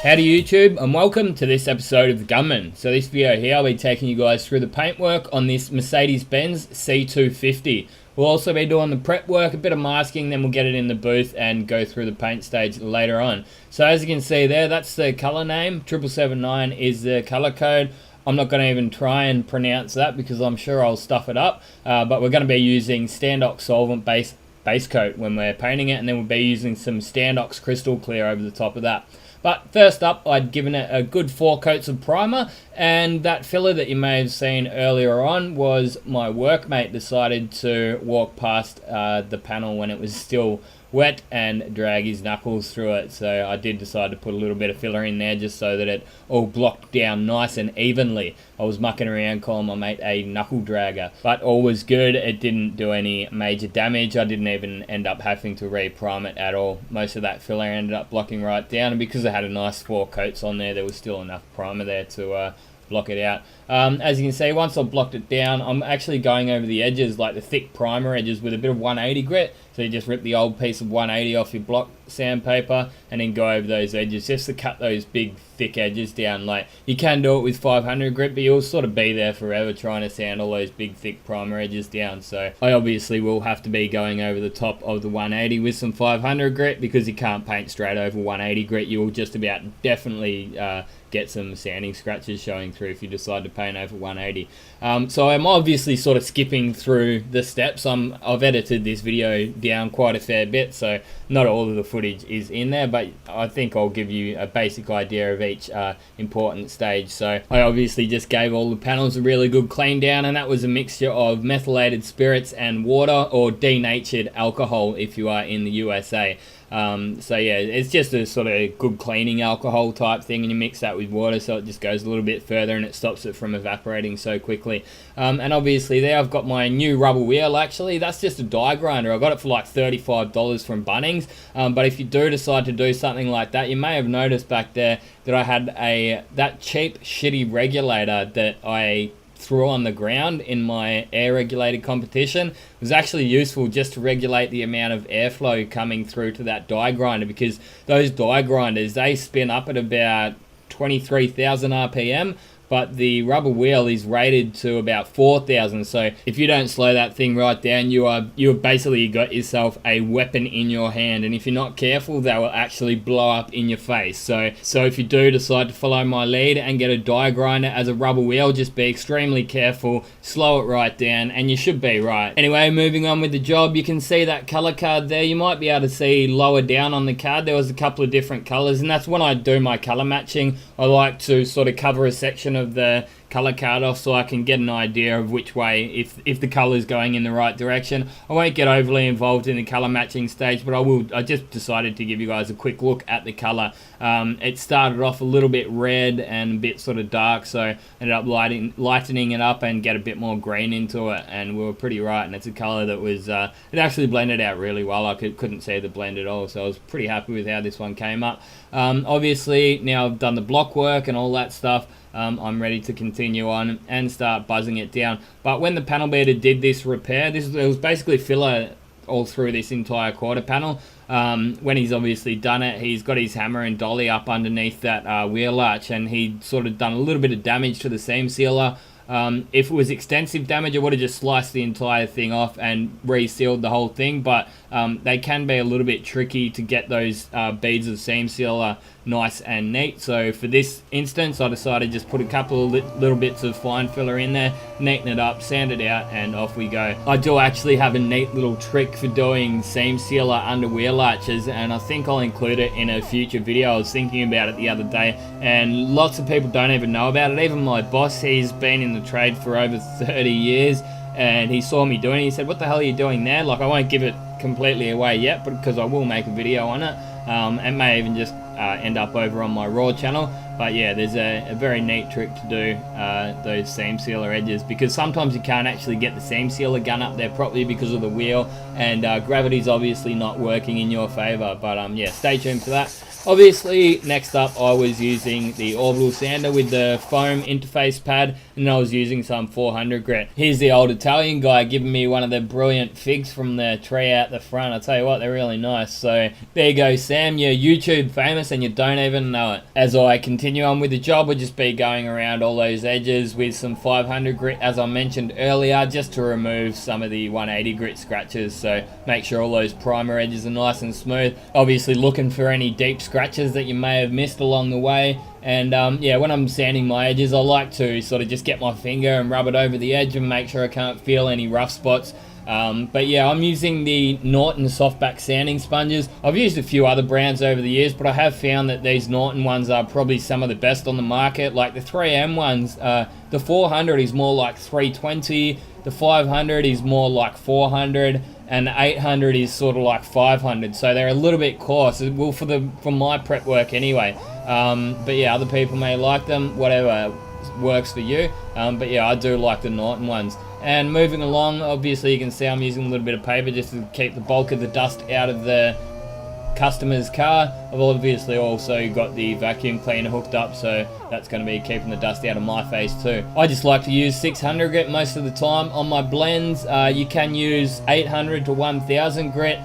Howdy YouTube, and welcome to this episode of Gunman. So this video here, I'll be taking you guys through the paintwork on this Mercedes Benz C250. We'll also be doing the prep work, a bit of masking, then we'll get it in the booth and go through the paint stage later on. So as you can see there, that's the color name. 7779 is the color code. I'm not going to even try and pronounce that because I'm sure I'll stuff it up. But we're going to be using Standox solvent base coat when we're painting it, and then we'll be using some Standox crystal clear over the top of that. But first up, I'd given it a good 4 coats of primer, and that filler that you may have seen earlier on was my workmate decided to walk past the panel when it was still wet and drag his knuckles through it. So I did decide to put a little bit of filler in there just so that it all blocked down nice and evenly. I was mucking around calling my mate a knuckle dragger, but all was good. It didn't do any major damage. I didn't even end up having to re-prime it at all. Most of that filler ended up blocking right down, and because I had a nice 4 coats on there, there was still enough primer there to block it out. As you can see, once I've blocked it down, I'm actually going over the edges, like the thick primer edges, with a bit of 180 grit. So you just rip the old piece of 180 off your block sandpaper and then go over those edges just to cut those big thick edges down. Like, you can do it with 500 grit, but you'll sort of be there forever trying to sand all those big thick primer edges down. So I obviously will have to be going over the top of the 180 with some 500 grit, because you can't paint straight over 180 grit. You will just about definitely get some sanding scratches showing through if you decide to paint over 180. So I'm obviously sort of skipping through the steps. I've edited this video down quite a fair bit, so not all of the footage is in there, but I think I'll give you a basic idea of each important stage. So I obviously just gave all the panels a really good clean down, and that was a mixture of methylated spirits and water, or denatured alcohol if you are in the USA. So yeah, it's just a sort of good cleaning alcohol type thing, and you mix that with water so it just goes a little bit further and it stops it from evaporating so quickly. And obviously there I've got my new rubber wheel. Actually, that's just a die grinder. I got it for like $35 from Bunnings. But if you do decide to do something like that, you may have noticed back there that I had that cheap shitty regulator that I threw on the ground in my air regulated competition. It was actually useful just to regulate the amount of airflow coming through to that die grinder, because those die grinders, they spin up at about 23,000 RPM, but the rubber wheel is rated to about 4,000. So if you don't slow that thing right down, you've basically got yourself a weapon in your hand, and if you're not careful, they will actually blow up in your face. So if you do decide to follow my lead and get a die grinder as a rubber wheel, just be extremely careful, slow it right down, and you should be right. Anyway, moving on with the job, you can see that color card there. You might be able to see lower down on the card there was a couple of different colors, and that's when I do my color matching. I like to sort of cover a section of the color card off so I can get an idea of which way, if the color is going in the right direction. I won't get overly involved in the color matching stage, but I just decided to give you guys a quick look at the color. It started off a little bit red and a bit sort of dark, so I ended up lightening it up and get a bit more green into it, and we were pretty right. And it's a color that was it actually blended out really well. I couldn't see the blend at all, so I was pretty happy with how this one came up. Obviously now I've done the block work and all that stuff, I'm ready to continue on and start buzzing it down. But when the panel beater did this repair, it was basically filler all through this entire quarter panel. When he's obviously done it, he's got his hammer and dolly up underneath that wheel arch, and he'd sort of done a little bit of damage to the seam sealer. If it was extensive damage, I would have just sliced the entire thing off and resealed the whole thing, but they can be a little bit tricky to get those beads of seam sealer nice and neat. So for this instance, I decided just put a couple of little bits of fine filler in there, neaten it up, sand it out, and off we go. I do actually have a neat little trick for doing seam sealer under wheel arches, and I think I'll include it in a future video. I was thinking about it the other day, and lots of people don't even know about it. Even my boss, he's been in the trade for over 30 years, and he saw me doing it. He said, "What the hell are you doing there?" Like, I won't give it completely away yet, but because I will make a video on it. It may even just end up over on my Raw channel. But yeah, there's a very neat trick to do those seam sealer edges, because sometimes you can't actually get the seam sealer gun up there properly because of the wheel, and gravity's obviously not working in your favor. But yeah, stay tuned for that. Obviously, next up, I was using the orbital sander with the foam interface pad, and I was using some 400 grit. Here's the old Italian guy giving me one of the brilliant figs from the tree out the front. I tell you what, they're really nice. So there you go, Sam. You're YouTube famous and you don't even know it. As I continue on with the job, we'll just be going around all those edges with some 500 grit, as I mentioned earlier, just to remove some of the 180 grit scratches. So make sure all those primer edges are nice and smooth. Obviously looking for any deep scratches that you may have missed along the way. And yeah, when I'm sanding my edges, I like to sort of just get my finger and rub it over the edge and make sure I can't feel any rough spots. But yeah, I'm using the Norton softback sanding sponges. I've used a few other brands over the years, but I have found that these Norton ones are probably some of the best on the market. Like the 3M ones, the 400 is more like 320, the 500 is more like 400, and the 800 is sort of like 500. So they're a little bit coarse, well, for my prep work anyway. But yeah, other people may like them, whatever works for you. But yeah, I do like the Norton ones. And moving along, obviously you can see I'm using a little bit of paper just to keep the bulk of the dust out of the customer's car. I've obviously also got the vacuum cleaner hooked up, so that's going to be keeping the dust out of my face too. I just like to use 600 grit most of the time on my blends. You can use 800 to 1000 grit.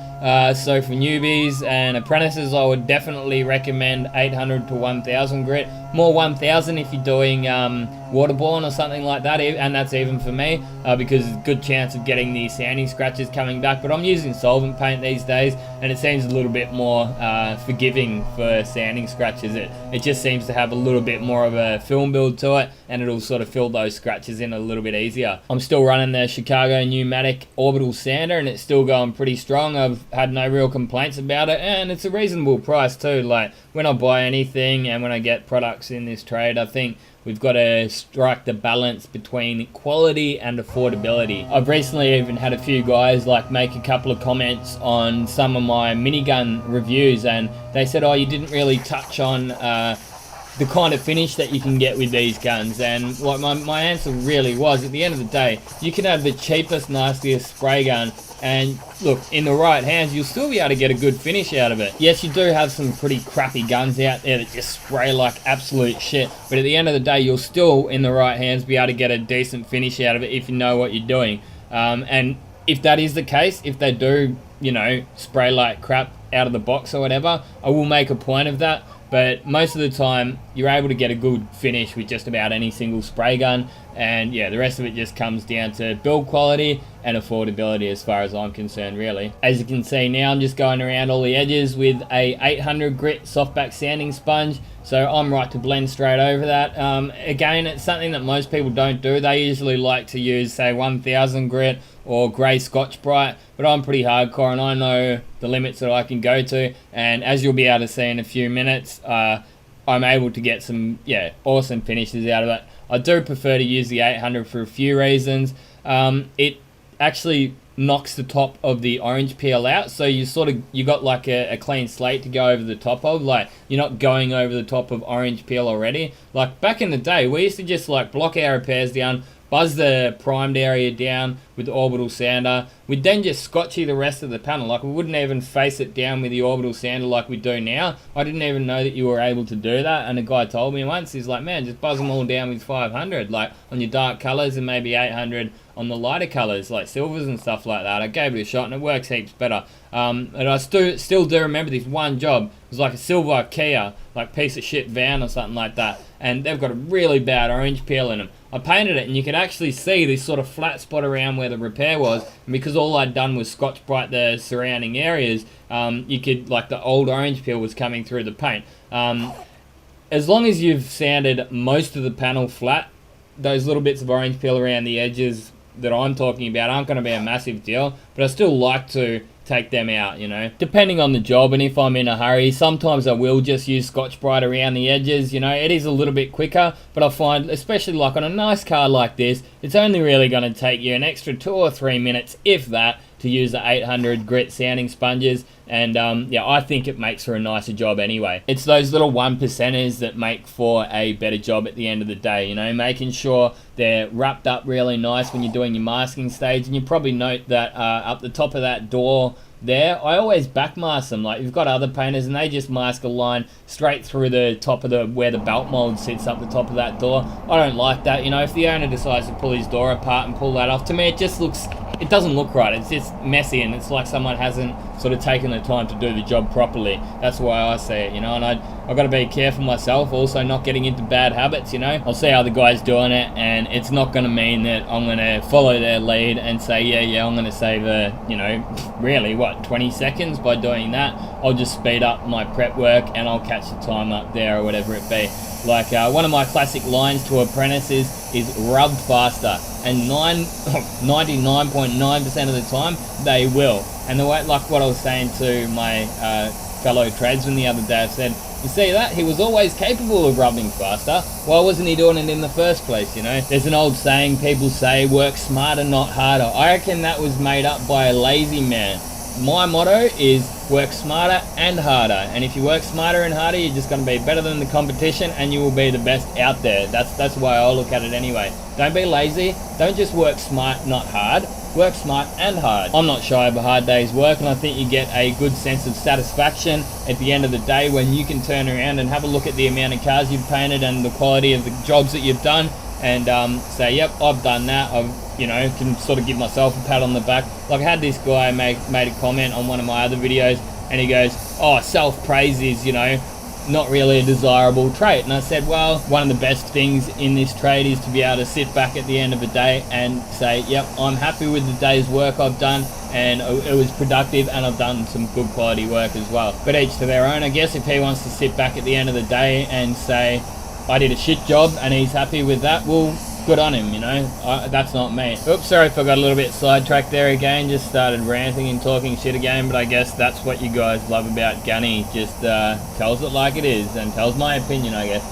So for newbies and apprentices, I would definitely recommend 800 to 1000 grit. More 1000 if you're doing waterborne or something like that, and that's even for me, because there's a good chance of getting the sanding scratches coming back. But I'm using solvent paint these days, and it seems a little bit more forgiving for sanding scratches. It just seems to have a little bit more of a film build to it, and it'll sort of fill those scratches in a little bit easier. I'm still running the Chicago pneumatic orbital sander, and it's still going pretty strong. I've had no real complaints about it, and it's a reasonable price too. Like when I buy anything and when I get products in this trade, I think we've got to strike the balance between quality and affordability. I've recently even had a few guys like make a couple of comments on some of my minigun reviews, and they said, oh, you didn't really touch on the kind of finish that you can get with these guns. And like my answer really was, at the end of the day, you can have the cheapest, nastiest spray gun, and look, in the right hands, you'll still be able to get a good finish out of it. Yes, you do have some pretty crappy guns out there that just spray like absolute shit, but at the end of the day, you'll still, in the right hands, be able to get a decent finish out of it if you know what you're doing. And if that is the case, if they do, you know, spray like crap out of the box or whatever, I will make a point of that. But most of the time, you're able to get a good finish with just about any single spray gun. And yeah, the rest of it just comes down to build quality and affordability as far as I'm concerned, really. As you can see now, I'm just going around all the edges with a 800 grit softback sanding sponge. So I'm right to blend straight over that. Again, it's something that most people don't do. They usually like to use, say, 1000 grit or grey Scotch Brite, but I'm pretty hardcore and I know the limits that I can go to. And as you'll be able to see in a few minutes, I'm able to get some, yeah, awesome finishes out of it. I do prefer to use the 800 for a few reasons. It actually knocks the top of the orange peel out, so you got like a clean slate to go over the top of. Like, you're not going over the top of orange peel already. Like back in the day, we used to just like block our repairs down, buzz the primed area down with the orbital sander. We'd then just scotchy the rest of the panel. Like, we wouldn't even face it down with the orbital sander like we do now. I didn't even know that you were able to do that, and a guy told me once, he's like, man, just buzz them all down with 500, like on your dark colors, and maybe 800 on the lighter colors, like silvers and stuff like that. I gave it a shot and it works heaps better. And I still do remember this one job. It was like a silver Kia, like piece of shit van or something like that, and they've got a really bad orange peel in them. I painted it and you could actually see this sort of flat spot around where the repair was, and because all I'd done was Scotch Brite the surrounding areas, you could, like, the old orange peel was coming through the paint. As long as you've sanded most of the panel flat, those little bits of orange peel around the edges that I'm talking about aren't going to be a massive deal, but I still like to take them out, you know, depending on the job. And if I'm in a hurry, sometimes I will just use Scotch Brite around the edges. You know, it is a little bit quicker, but I find, especially like on a nice car like this, it's only really going to take you an extra 2 or 3 minutes, if that, to use the 800 grit sanding sponges, and yeah, I think it makes for a nicer job anyway. It's those little 1%ers that make for a better job at the end of the day, you know, making sure they're wrapped up really nice when you're doing your masking stage. And you probably note that up the top of that door there, I always backmask them. Like, you've got other painters and they just mask a line straight through the top of where the belt mold sits up the top of that door. I don't like that, you know. If the owner decides to pull his door apart and pull that off, to me it just looks, it doesn't look right. It's just messy, and it's like someone hasn't sort of taken the time to do the job properly. That's why I see it, you know. And I've got to be careful myself, also not getting into bad habits, you know. I'll see how the guy's doing it, and it's not going to mean that I'm going to follow their lead and say, yeah, I'm going to save you know, really, what, 20 seconds by doing that. I'll just speed up my prep work and I'll catch the time up there or whatever it be. Like, one of my classic lines to apprentices is rubbed faster, and 99.9% of the time they will. And the way, like what I was saying to my fellow tradesman the other day, I said, you see that? He was always capable of rubbing faster. Why wasn't he doing it in the first place, you know? There's an old saying, people say, work smarter, not harder. I reckon that was made up by a lazy man. My motto is work smarter and harder, and if you work smarter and harder, you're just going to be better than the competition, and you will be the best out there. That's the way I look at it anyway. Don't be lazy. Don't just work smart, not hard. Work smart and hard. I'm not shy of a hard day's work, and I think you get a good sense of satisfaction at the end of the day when you can turn around and have a look at the amount of cars you've painted and the quality of the jobs that you've done, and say, yep, I've done that. I've, you know, can sort of give myself a pat on the back. Like, I had this guy made a comment on one of my other videos, and he goes, oh, self-praise is, you know, not really a desirable trait. And I said, well, one of the best things in this trade is to be able to sit back at the end of the day and say, yep, I'm happy with the day's work I've done, and it was productive, and I've done some good quality work as well. But each to their own, I guess. If he wants to sit back at the end of the day and say, I did a shit job, and he's happy with that, well, good on him, you know. That's not me. Oops, sorry if I got a little bit sidetracked there again. Just started ranting and talking shit again, but I guess that's what you guys love about Gunny. Just tells it like it is and tells my opinion, I guess.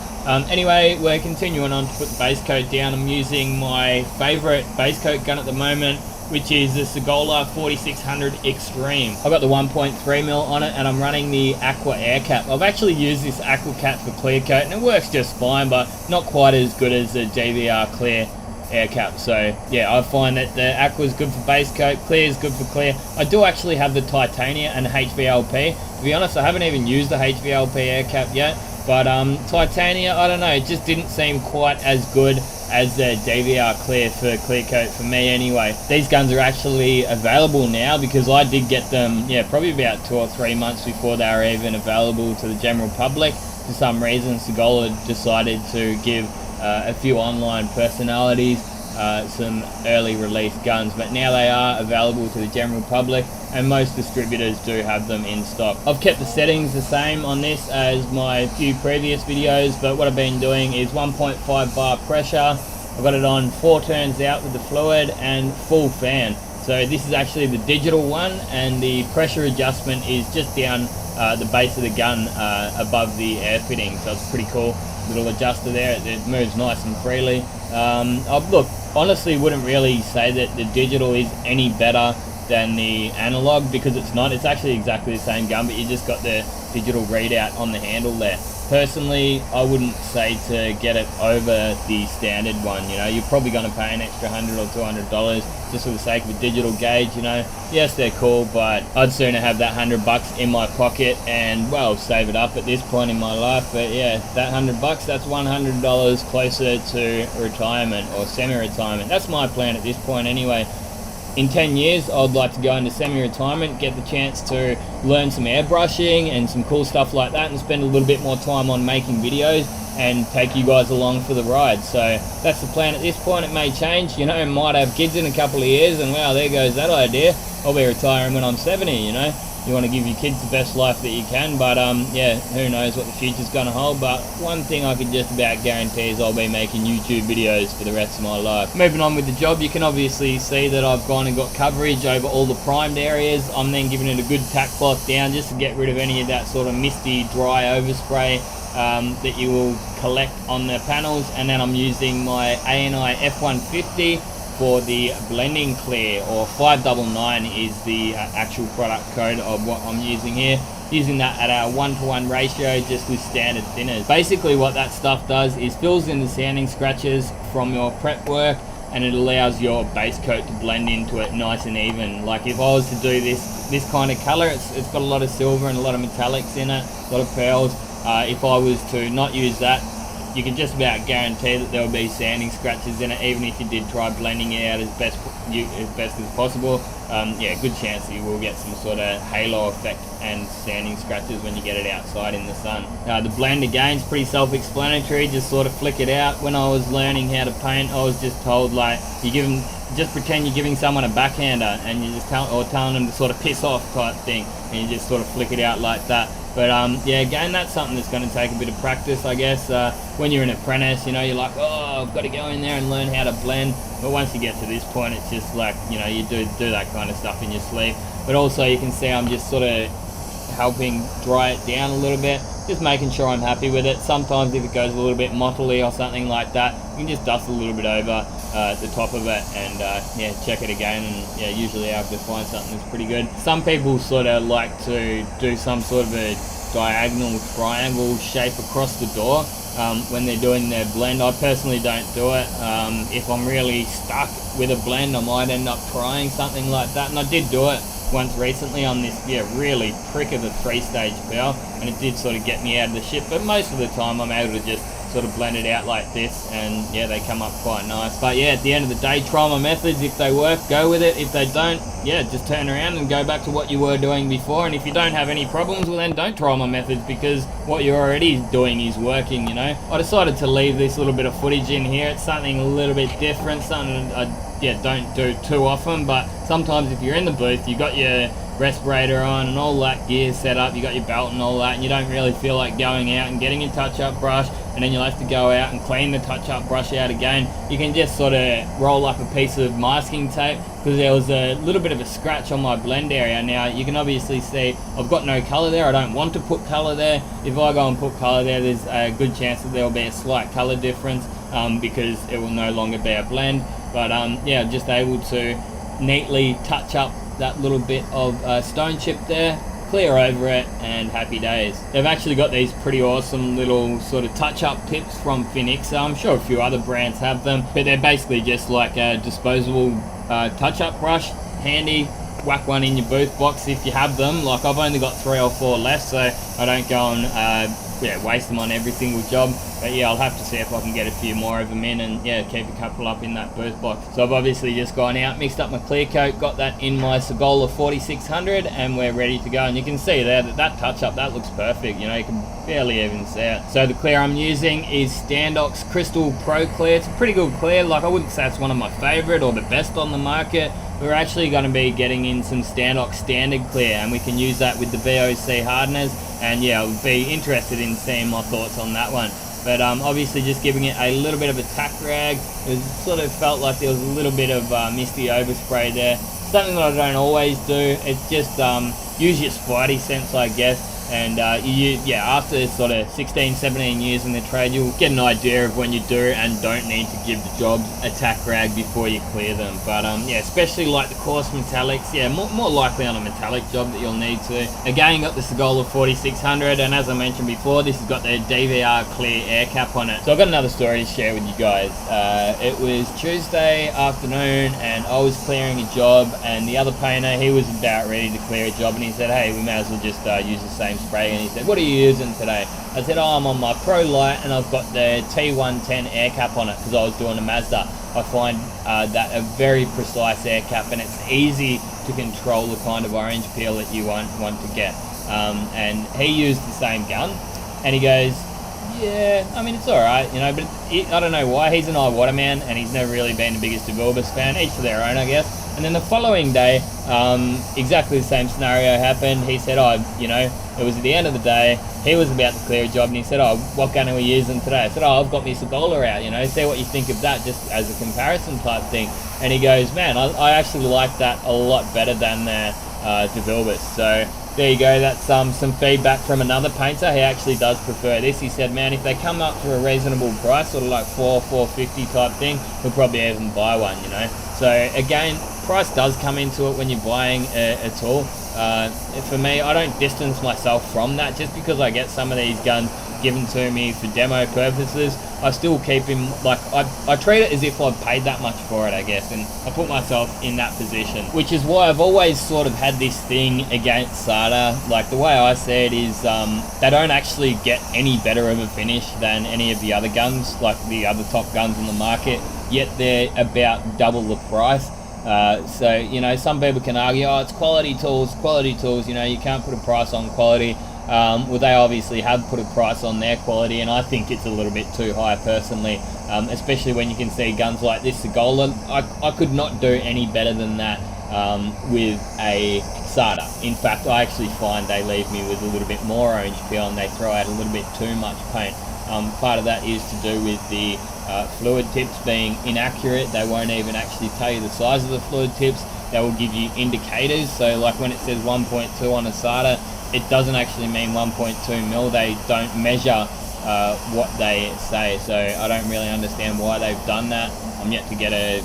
Anyway, we're continuing on to put the base coat down. I'm using my favourite base coat gun at the moment, which is the Segola 4600 Extreme. I've got the 1.3mm on it, and I'm running the Aqua Air Cap. I've actually used this Aqua Cap for clear coat, and it works just fine, but not quite as good as the GVR Clear Air Cap. So yeah, I find that the Aqua is good for base coat, Clear is good for clear. I do actually have the Titania and HVLP. To be honest, I haven't even used the HVLP Air Cap yet, but Titania, I don't know, it just didn't seem quite as good as the DVR Clear for clear coat for me anyway. These guns are actually available now because I did get them, yeah, probably about 2 or 3 months before they were even available to the general public. For some reason, Segola decided to give a few online personalities some early release guns, but now they are available to the general public, and most distributors do have them in stock. I've kept the settings the same on this as my few previous videos, but what I've been doing is 1.5 bar pressure. I've got it on 4 turns out with the fluid and full fan. So this is actually the digital one, and the pressure adjustment is just down the base of the gun above the air fitting, so it's pretty cool. Little adjuster there, it moves nice and freely. Look, honestly wouldn't really say that the digital is any better than the analog, because it's not. It's actually exactly the same gun, but you just got the digital readout on the handle there. Personally, I wouldn't say to get it over the standard one. You know, you're probably going to pay an extra $100 or $200 just for the sake of a digital gauge. You know, yes, they're cool, but I'd sooner have that $100 in my pocket and, well, save it up at this point in my life. But yeah, that $100, that's $100 closer to retirement or semi-retirement. That's my plan at this point anyway. In 10 years, I'd like to go into semi-retirement, get the chance to learn some airbrushing and some cool stuff like that, and spend a little bit more time on making videos and take you guys along for the ride. So that's the plan at this point. It may change, you know, might have kids in a couple of years, and wow, there goes that idea. I'll be retiring when I'm 70, you know. You want to give your kids the best life that you can, but yeah, who knows what the future's going to hold. But one thing I can just about guarantee is I'll be making YouTube videos for the rest of my life. Moving on with the job, you can obviously see that I've gone and got coverage over all the primed areas. I'm then giving it a good tack cloth down just to get rid of any of that sort of misty, dry overspray that you will collect on the panels. And then I'm using my ANI F150 for the blending clear, or 599 is the actual product code of what I'm using here. Using that at a 1-to-1 ratio, just with standard thinners. Basically what that stuff does is fills in the sanding scratches from your prep work, and it allows your base coat to blend into it nice and even. Like if I was to do this kind of color, it's got a lot of silver and a lot of metallics in it, a lot of pearls. If I was to not use that, you can just about guarantee that there will be sanding scratches in it, even if you did try blending it out as best as possible. Yeah, good chance that you will get some sort of halo effect and sanding scratches when you get it outside in the sun. The blend again is pretty self-explanatory, just sort of flick it out. When I was learning how to paint, I was just told, like, just pretend you're giving someone a backhander and you just telling them to sort of piss off type thing, and you just sort of flick it out like that. But yeah, again, that's something that's going to take a bit of practice, I guess. When you're an apprentice, you know, you're like, oh, I've got to go in there and learn how to blend. But once you get to this point, it's just like, you know, you do that kind of stuff in your sleep. But also you can see I'm just sort of helping dry it down a little bit, just making sure I'm happy with it. Sometimes if it goes a little bit mottly or something like that, you can just dust a little bit over the top of it, and yeah, check it again, and yeah, usually able to find something that's pretty good. Some people sort of like to do some sort of a diagonal triangle shape across the door when they're doing their blend. I personally don't do it. If I'm really stuck with a blend, I might end up trying something like that, and I did do it once recently on this really prick of a 3-stage bell, and it did sort of get me out of the ship. But most of the time I'm able to just sort of blend it out like this, and yeah, they come up quite nice. But yeah, at the end of the day, try my methods. If they work, go with it. If they don't, yeah, just turn around and go back to what you were doing before. And if you don't have any problems, well then don't try my methods, because what you're already doing is working, you know. I decided to leave this little bit of footage in here. It's something a little bit different, something I don't do too often, but sometimes if you're in the booth, you got your respirator on and all that gear set up, you got your belt and all that, and you don't really feel like going out and getting a touch-up brush, and then you'll have to go out and clean the touch-up brush out again. You can just sort of roll up a piece of masking tape, because there was a little bit of a scratch on my blend area. Now you can obviously see I've got no color there. I don't want to put color there. If I go and put color there, there's a good chance that there will be a slight color difference, because it will no longer be a blend. But yeah, just able to neatly touch up that little bit of stone chip there, clear over it, and happy days. They've actually got these pretty awesome little sort of touch-up tips from Phoenix. I'm sure a few other brands have them, but they're basically just like a disposable touch-up brush, handy. Whack one in your booth box if you have them. Like, I've only got 3 or 4 left, so I don't go and waste them on every single job. But yeah, I'll have to see if I can get a few more of them in, and yeah, keep a couple up in that booth box. So I've obviously just gone out, mixed up my clear coat, got that in my Segola 4600, and we're ready to go. And you can see there that touch up, that looks perfect, you know, you can barely even see it. So the clear I'm using is Standox Crystal Pro Clear. It's a pretty good clear. Like, I wouldn't say it's one of my favorite or the best on the market. We're actually going to be getting in some Standox Standard Clear, and we can use that with the VOC hardeners, and yeah, I'll be interested in seeing my thoughts on that one. But obviously just giving it a little bit of a tack rag. It sort of felt like there was a little bit of misty overspray there. Something that I don't always do. It's just use your spidey sense, I guess. And after sort of 16, 17 years in the trade, you'll get an idea of when you do and don't need to give the jobs a tack rag before you clear them. But yeah, especially like the coarse metallics, yeah, more likely on a metallic job that you'll need to. Again, got the Segola 4600, and as I mentioned before, this has got the DVR clear air cap on it. So I've got another story to share with you guys. It was Tuesday afternoon, and I was clearing a job, and the other painter, he was about ready to clear a job, and he said, hey, we may as well just use the same spray. And he said, what are you using today? I said, oh, I'm on my Pro Light, and I've got the T110 air cap on it, because I was doing a Mazda. I find that a very precise air cap, and it's easy to control the kind of orange peel that you want to get. And he used the same gun, and he goes, yeah, I mean, it's alright, you know, but I don't know why. He's an Iwata man, and he's never really been the biggest Devilbus fan. Each to their own, I guess. And then the following day, exactly the same scenario happened. He said, oh, you know, it was at the end of the day, he was about to clear a job, and he said, oh, what gun are we using today? I said, oh, I've got my Segola out, you know, see what you think of that, just as a comparison type thing. And he goes, man, I actually like that a lot better than the Devilbus. So there you go, that's some feedback from another painter. He actually does prefer this. He said, man, if they come up for a reasonable price, sort of like $450 type thing, he'll probably even buy one, you know. So again, price does come into it when you're buying a tool. For me, I don't distance myself from that. Just because I get some of these guns given to me for demo purposes, I still keep him, like, I treat it as if I've paid that much for it, I guess, and I put myself in that position, which is why I've always sort of had this thing against SATA. Like, the way I see it is, they don't actually get any better of a finish than any of the other guns, like the other top guns in the market, yet they're about double the price. So, you know, some people can argue, oh, it's quality tools, you know, you can't put a price on quality. Well, they obviously have put a price on their quality, and I think it's a little bit too high personally, especially when you can see guns like this Segola. I could not do any better than that with a SATA. In fact, I actually find they leave me with a little bit more orange peel, and they throw out a little bit too much paint. Part of that is to do with the fluid tips being inaccurate. They won't even actually tell you the size of the fluid tips. They will give you indicators. So like when it says 1.2 on a SATA, it doesn't actually mean 1.2 mil. They don't measure what they say. So I don't really understand why they've done that. I'm yet to get a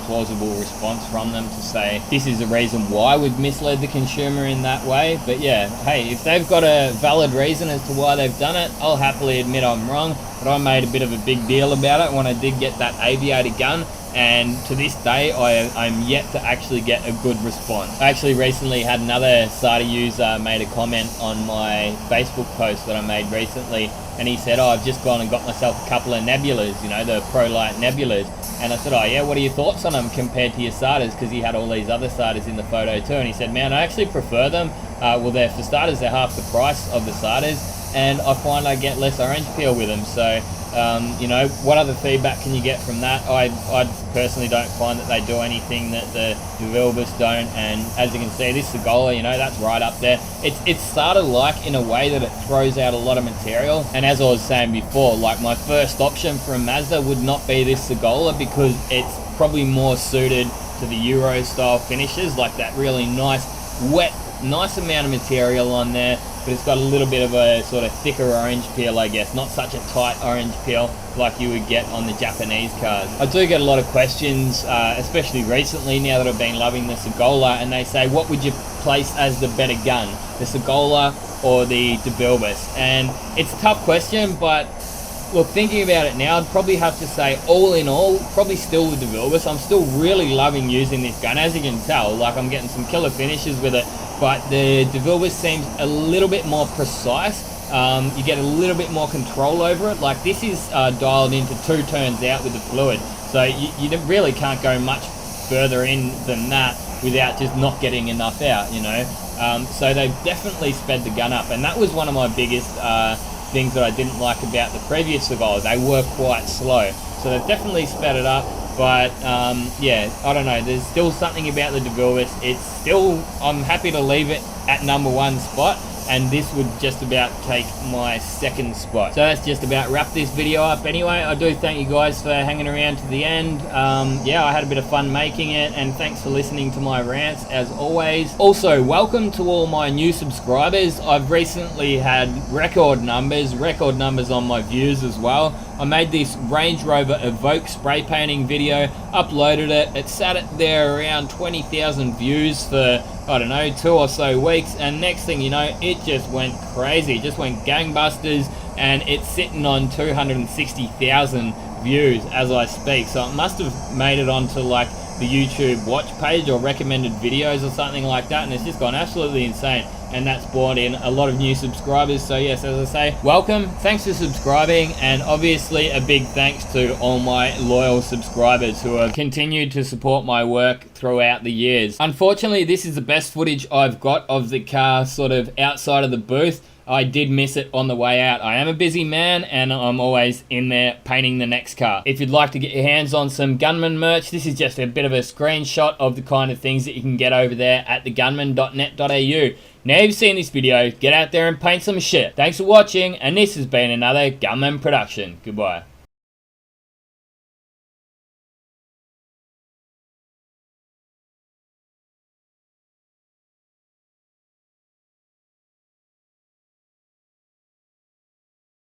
plausible response from them to say this is the reason why we've misled the consumer in that way. But yeah, hey, if they've got a valid reason as to why they've done it, I'll happily admit I'm wrong. But I made a bit of a big deal about it when I did get that aviator gun, and to this day I'm yet to actually get a good response. I actually recently had another SATA user made a comment on my Facebook post that I made recently, and he said, oh, I've just gone and got myself a couple of nebulas, you know, the Pro Light nebulas. And I said, oh yeah, what are your thoughts on them compared to your SATAs? Because he had all these other SATAs in the photo too, and he said, man, I actually prefer them. Well, they're, for starters, they're half the price of the SATAs, and I find I get less orange peel with them. So you know, what other feedback can you get from that? I personally don't find that they do anything that the developers don't, and as you can see, this Segola, you know, that's right up there. It's SATA-like in a way that it throws out a lot of material, and as I was saying before, like my first option for a Mazda would not be this Segola because it's probably more suited to the Euro style finishes, like that really nice, wet, nice amount of material on there, but it's got a little bit of a sort of thicker orange peel, I guess, not such a tight orange peel like you would get on the Japanese cars. I do get a lot of questions, especially recently, now that I've been loving the Segola, and they say, what would you place as the better gun, the Segola or the DeVilbiss? And it's a tough question, but look, thinking about it now, I'd probably have to say, all in all, probably still the DeVilbiss. I'm still really loving using this gun, as you can tell. Like, I'm getting some killer finishes with it, but the DeVilbiss seems a little bit more precise. You get a little bit more control over it. Like, this is dialed into 2 turns out with the fluid, so you really can't go much further in than that without just not getting enough out, you know. So they've definitely sped the gun up, and that was one of my biggest things that I didn't like about the previous Segola. They were quite slow, so they've definitely sped it up. But yeah, I don't know, there's still something about the DeVilbiss. It's still, I'm happy to leave it at #1 spot, and this would just about take my 2nd spot. So that's just about wrap this video up. Anyway, I do thank you guys for hanging around to the end. Yeah, I had a bit of fun making it, and thanks for listening to my rants as always. Also, welcome to all my new subscribers. I've recently had record numbers on my views as well. I made this Range Rover Evoque spray painting video, uploaded it. It sat at there around 20,000 views for, I don't know, 2 or so weeks, and next thing you know, it just went crazy. It just went gangbusters, and it's sitting on 260,000 views as I speak. So it must have made it onto like the YouTube watch page or recommended videos or something like that, and it's just gone absolutely insane. And that's brought in a lot of new subscribers. So yes, as I say, welcome, thanks for subscribing, and obviously a big thanks to all my loyal subscribers who have continued to support my work throughout the years. Unfortunately, this is the best footage I've got of the car sort of outside of the booth. I did miss it on the way out. I am a busy man, and I'm always in there painting the next car. If you'd like to get your hands on some Gunman merch, this is just a bit of a screenshot of the kind of things that you can get over there at thegunman.net.au. Now you've seen this video, get out there and paint some shit. Thanks for watching, and this has been another Gunman production. Goodbye.